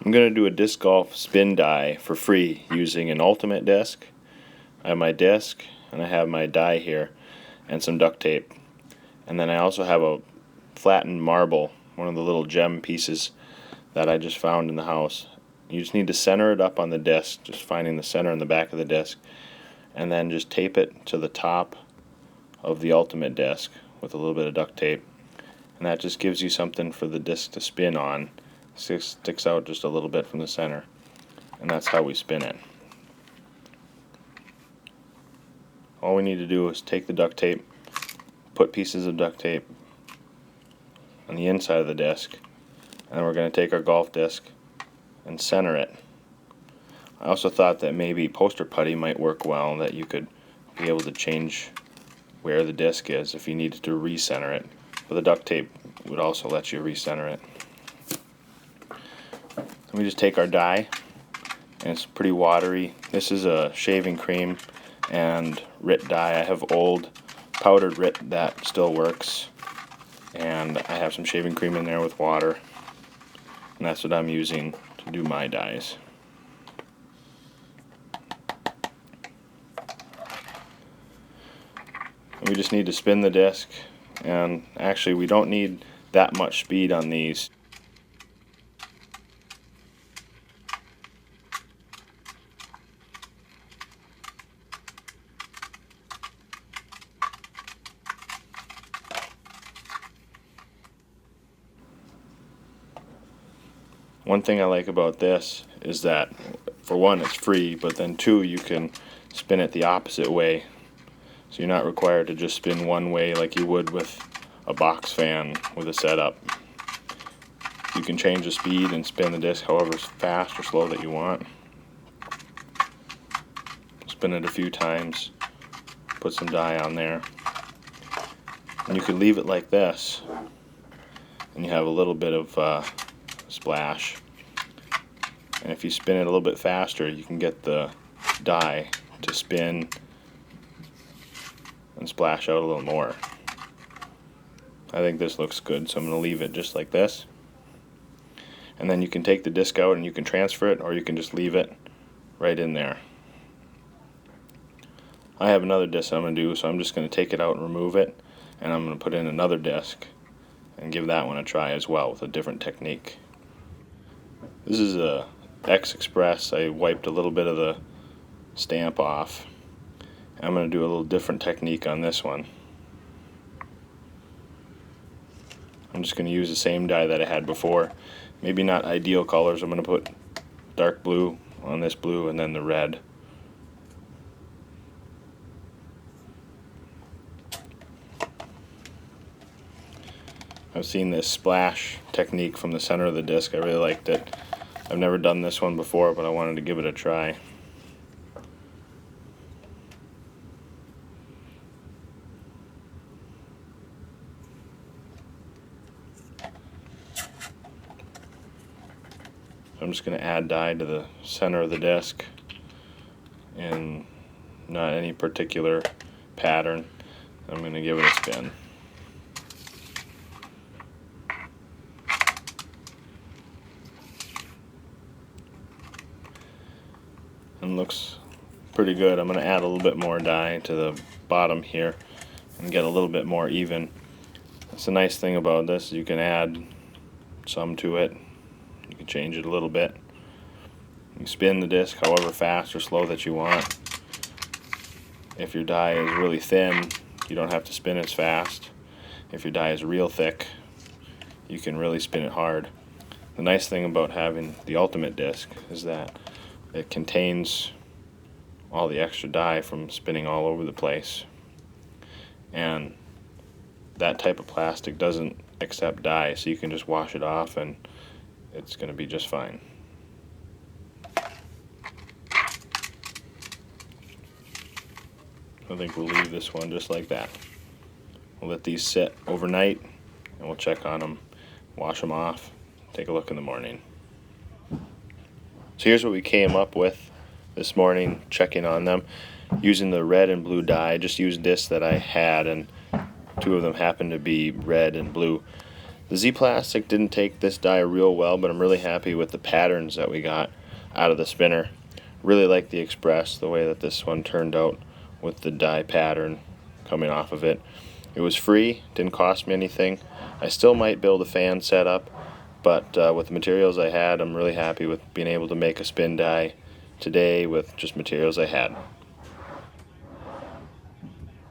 I'm going to do a disc golf spin die for free using an Ultimate disc. I have my disc and I have my die here and some duct tape. And then I also have a flattened marble, one of the little gem pieces that I just found in the house. You just need to center it up on the disc, just finding the center in the back of the disc, and then just tape it to the top of the Ultimate disc with a little bit of duct tape. And that just gives you something for the disc to spin on. Sticks out just a little bit from the center, and that's how we spin it. All we need to do is take the duct tape, put pieces of duct tape on the inside of the disc, and then we're going to take our golf disc and center it. I also thought that maybe poster putty might work well, that you could be able to change where the disc is if you needed to recenter it, but the duct tape would also let you recenter it. We just take our die, and it's pretty watery. This is a shaving cream and RIT dye. I have old powdered RIT that still works, and I have some shaving cream in there with water, and that's what I'm using to do my dyes. We just need to spin the disc, and actually we don't need that much speed on these. One thing I like about this is that, for one, it's free, but then two, you can spin it the opposite way. So you're not required to just spin one way like you would with a box fan with a setup. You can change the speed and spin the disc however fast or slow that you want. Spin it a few times, put some dye on there. And you can leave it like this, and you have a little bit of splash. And if you spin it a little bit faster, you can get the dye to spin and splash out a little more. I think this looks good, so I'm going to leave it just like this. And then you can take the disc out and you can transfer it, or you can just leave it right in there. I have another disc I'm going to do, so I'm just going to take it out and remove it, and I'm going to put in another disc and give that one a try as well with a different technique. This is a X Express. I wiped a little bit of the stamp off. I'm going to do a little different technique on this one. I'm just going to use the same dye that I had before. Maybe not ideal colors. I'm going to put dark blue on this blue and then the red. I've seen this splash technique from the center of the disc. I really liked it. I've never done this one before, but I wanted to give it a try. I'm just going to add dye to the center of the disc in not any particular pattern. I'm going to give it a spin. And looks pretty good. I'm going to add a little bit more dye to the bottom here and get a little bit more even. That's the nice thing about this. You can add some to it. You can change it a little bit. You spin the disc however fast or slow that you want. If your die is really thin, you don't have to spin as fast. If your die is real thick, you can really spin it hard. The nice thing about having the Ultimate disc is that it contains all the extra dye from spinning all over the place. And that type of plastic doesn't accept dye, so you can just wash it off and it's going to be just fine. I think we'll leave this one just like that. We'll let these sit overnight and we'll check on them, wash them off, take a look in the morning. So here's what we came up with this morning checking on them. Using the red and blue dye, I just used this that I had, and two of them happened to be red and blue. The Z Plastic didn't take this die real well, but I'm really happy with the patterns that we got out of the spinner. Really like the Express, the way that this one turned out with the die pattern coming off of it. It was free, didn't cost me anything. I still might build a fan setup, but with the materials I had, I'm really happy with being able to make a spin die today with just materials I had.